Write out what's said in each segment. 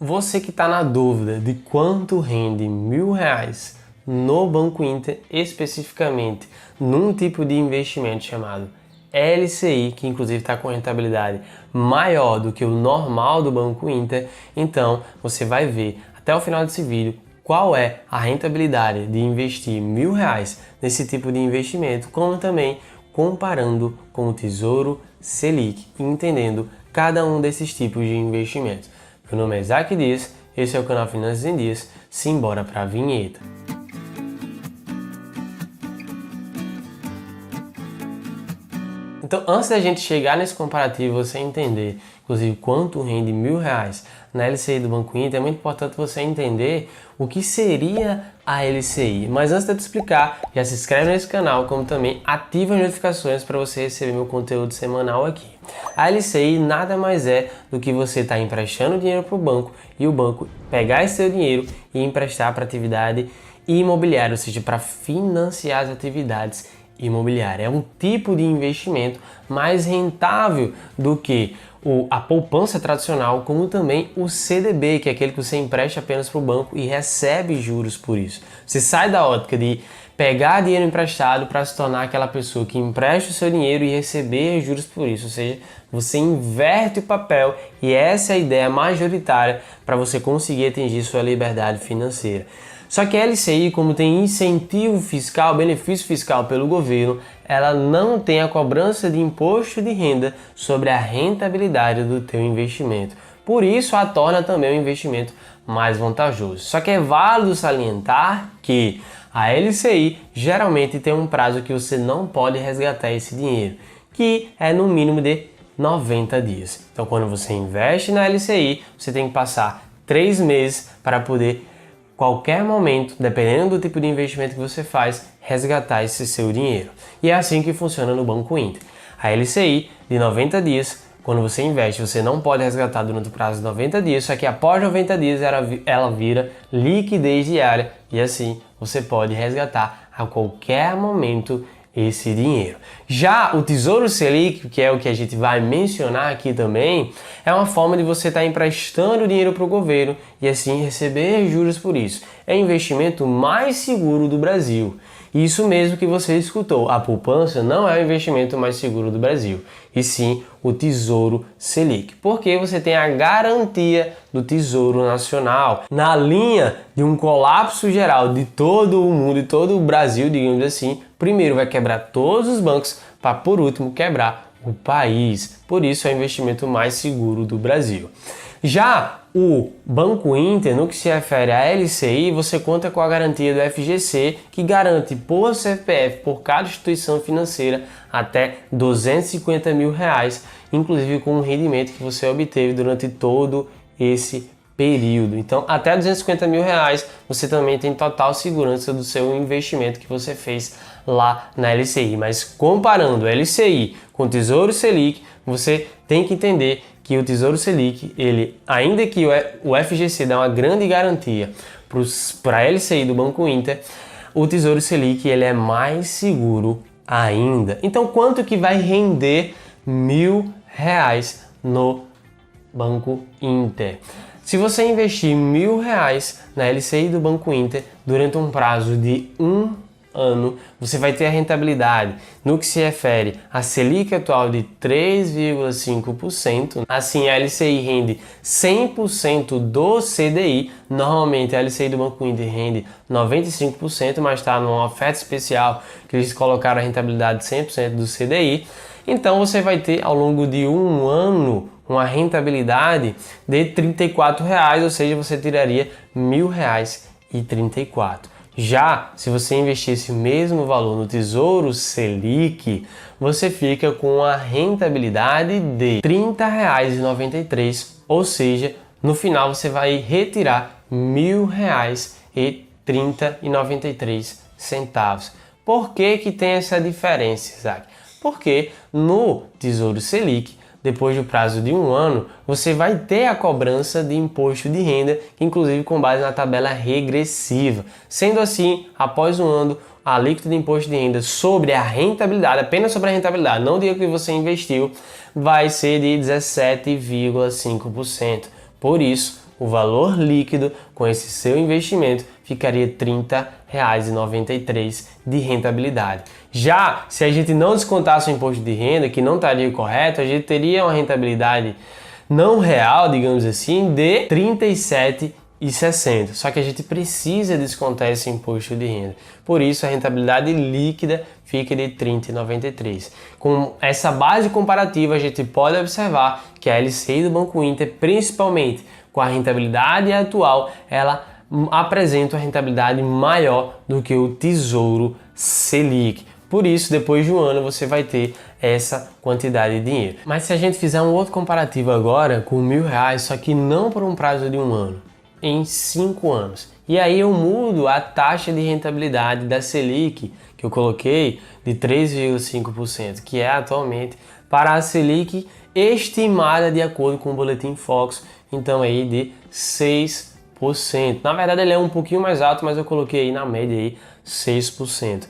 Você que está na dúvida de quanto rende R$ 1.000 no Banco Inter, especificamente num tipo de investimento chamado LCI, que inclusive está com rentabilidade maior do que o normal do Banco Inter, então você vai ver até o final desse vídeo qual é a rentabilidade de investir R$ 1.000 nesse tipo de investimento, como também comparando com o Tesouro Selic e entendendo cada um desses tipos de investimentos. Meu nome é Isaac Dias, esse é o canal Finanças em Dias, simbora para a vinheta. Então, antes da gente chegar nesse comparativo, você entender, inclusive, quanto rende R$ 1.000 na LCI do Banco Inter, é muito importante você entender o que seria a LCI. Mas antes de eu te explicar, já se inscreve nesse canal, como também ativa as notificações para você receber meu conteúdo semanal aqui. A LCI nada mais é do que você estar emprestando dinheiro para o banco e o banco pegar esse seu dinheiro e emprestar para atividade imobiliária, ou seja, para financiar as atividades imobiliária. É um tipo de investimento mais rentável do que a poupança tradicional, como também o CDB, que é aquele que você empresta apenas para o banco e recebe juros por isso. Você sai da ótica de pegar dinheiro emprestado para se tornar aquela pessoa que empresta o seu dinheiro e receber juros por isso, ou seja, você inverte o papel e essa é a ideia majoritária para você conseguir atingir sua liberdade financeira. Só que a LCI, como tem incentivo fiscal, benefício fiscal pelo governo, ela não tem a cobrança de imposto de renda sobre a rentabilidade do teu investimento. Por isso, a torna também um investimento mais vantajoso. Só que é válido salientar que a LCI geralmente tem um prazo que você não pode resgatar esse dinheiro, que é no mínimo de 90 dias. Então, quando você investe na LCI, você tem que passar 3 meses para poder qualquer momento, dependendo do tipo de investimento que você faz, resgatar esse seu dinheiro. E é assim que funciona no Banco Inter. A LCI de 90 dias, quando você investe, você não pode resgatar durante o prazo de 90 dias, só que após 90 dias ela vira liquidez diária e assim você pode resgatar a qualquer momento esse dinheiro. Já o Tesouro Selic, que é o que a gente vai mencionar aqui também, é uma forma de você estar emprestando dinheiro para o governo e assim receber juros por isso. É o investimento mais seguro do Brasil. Isso mesmo que você escutou, a poupança não é o investimento mais seguro do Brasil, e sim o Tesouro Selic, porque você tem a garantia do Tesouro Nacional. Na linha de um colapso geral de todo o mundo e todo o Brasil, digamos assim, primeiro vai quebrar todos os bancos para, por último, quebrar o país. Por isso é o investimento mais seguro do Brasil. Já o Banco Inter, no que se refere à LCI, você conta com a garantia do FGC, que garante por CPF, por cada instituição financeira, até R$ 250 mil, inclusive com o rendimento que você obteve durante todo esse período. Então, até R$ 250 mil, você também tem total segurança do seu investimento que você fez lá na LCI. Mas comparando LCI com o Tesouro Selic, você tem que entender que o Tesouro Selic, ele, ainda que o FGC dá uma grande garantia para a LCI do Banco Inter, o Tesouro Selic ele é mais seguro ainda. Então, quanto que vai render R$ 1.000 no Banco Inter? Se você investir R$ 1.000 na LCI do Banco Inter durante um prazo de 1 ano, você vai ter a rentabilidade no que se refere à Selic atual de 3,5%. Assim, a LCI rende 100% do CDI. Normalmente a LCI do Banco Inter rende 95%, mas está numa oferta especial que eles colocaram a rentabilidade de 100% do CDI. Então você vai ter ao longo de 1 ano uma rentabilidade de R$ 34, ou seja, você tiraria R$ 1.034. Já se você investisse o mesmo valor no Tesouro Selic, você fica com a rentabilidade de R$ 30,93, ou seja, no final você vai retirar R$ 1.030,93. Por que que tem essa diferença, Isaac? Porque no Tesouro Selic, depois do prazo de 1 ano, você vai ter a cobrança de imposto de renda, inclusive com base na tabela regressiva. Sendo assim, após 1 ano, a alíquota de imposto de renda sobre a rentabilidade, apenas sobre a rentabilidade, não o dinheiro que você investiu, vai ser de 17,5%. Por isso, o valor líquido com esse seu investimento ficaria R$ 30,93 de rentabilidade. Já se a gente não descontasse o imposto de renda, que não estaria correto, a gente teria uma rentabilidade não real, digamos assim, de R$ 37,60. Só que a gente precisa descontar esse imposto de renda. Por isso, a rentabilidade líquida fica de R$ 30,93. Com essa base comparativa, a gente pode observar que a LCI do Banco Inter, principalmente com a rentabilidade atual, ela apresenta uma rentabilidade maior do que o Tesouro Selic. Por isso, depois de um ano, você vai ter essa quantidade de dinheiro. Mas se a gente fizer um outro comparativo agora com R$ 1.000, só que não por um prazo de um ano, em 5 anos. E aí eu mudo a taxa de rentabilidade da Selic, que eu coloquei, de 3,5%, que é atualmente, para a Selic estimada de acordo com o Boletim Focus, então aí de 6%. Na verdade ele é um pouquinho mais alto, mas eu coloquei aí na média aí 6%.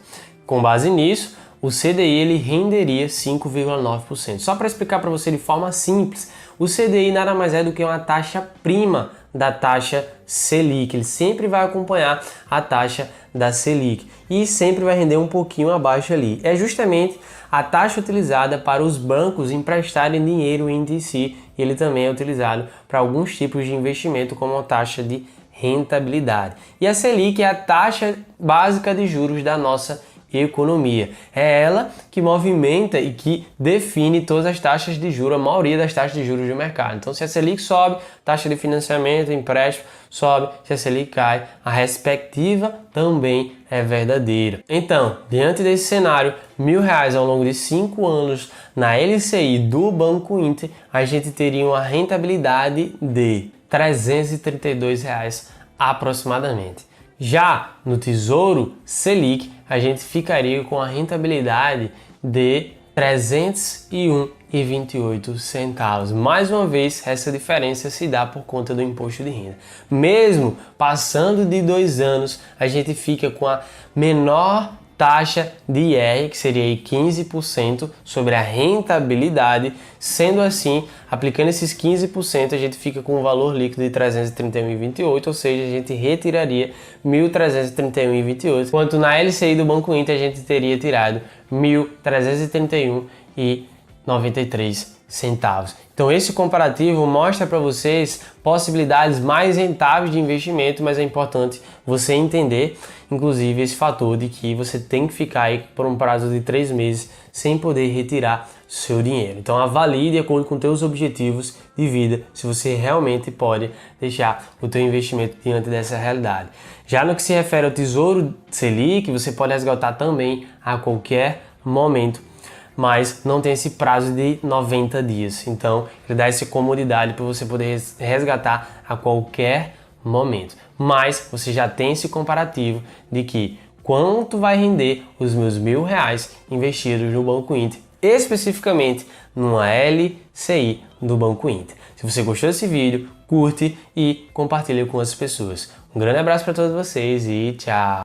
Com base nisso, o CDI ele renderia 5,9%. Só para explicar para você de forma simples, o CDI nada mais é do que uma taxa prima da taxa Selic. Ele sempre vai acompanhar a taxa da Selic e sempre vai render um pouquinho abaixo ali. É justamente a taxa utilizada para os bancos emprestarem dinheiro entre si. Ele também é utilizado para alguns tipos de investimento como a taxa de rentabilidade. E a Selic é a taxa básica de juros da nossa economia. É ela que movimenta e que define todas as taxas de juros, a maioria das taxas de juros do mercado. Então, se a Selic sobe, taxa de financiamento, empréstimo sobe. Se a Selic cai, a respectiva também é verdadeira. Então, diante desse cenário, R$ 1.000 ao longo de 5 anos na LCI do Banco Inter, a gente teria uma rentabilidade de R$ 332 aproximadamente. Já no Tesouro Selic, a gente ficaria com a rentabilidade de R$ 301,28. Mais uma vez, essa diferença se dá por conta do imposto de renda. Mesmo passando de 2 anos, a gente fica com a menor taxa de IR, que seria aí 15% sobre a rentabilidade. Sendo assim, aplicando esses 15%, a gente fica com um valor líquido de 331,28, ou seja, a gente retiraria 1.331,28, enquanto na LCI do Banco Inter a gente teria tirado 1.331,93 centavos. Então esse comparativo mostra para vocês possibilidades mais rentáveis de investimento, mas é importante você entender, inclusive, esse fator de que você tem que ficar aí por um prazo de 3 meses sem poder retirar seu dinheiro. Então avalie de acordo com seus objetivos de vida se você realmente pode deixar o teu investimento diante dessa realidade. Já no que se refere ao Tesouro Selic, você pode resgatar também a qualquer momento, mas não tem esse prazo de 90 dias. Então, ele dá essa comodidade para você poder resgatar a qualquer momento. Mas você já tem esse comparativo de que quanto vai render os meus R$ 1.000 investidos no Banco Inter, especificamente numa LCI do Banco Inter. Se você gostou desse vídeo, curte e compartilha com as pessoas. Um grande abraço para todos vocês e tchau!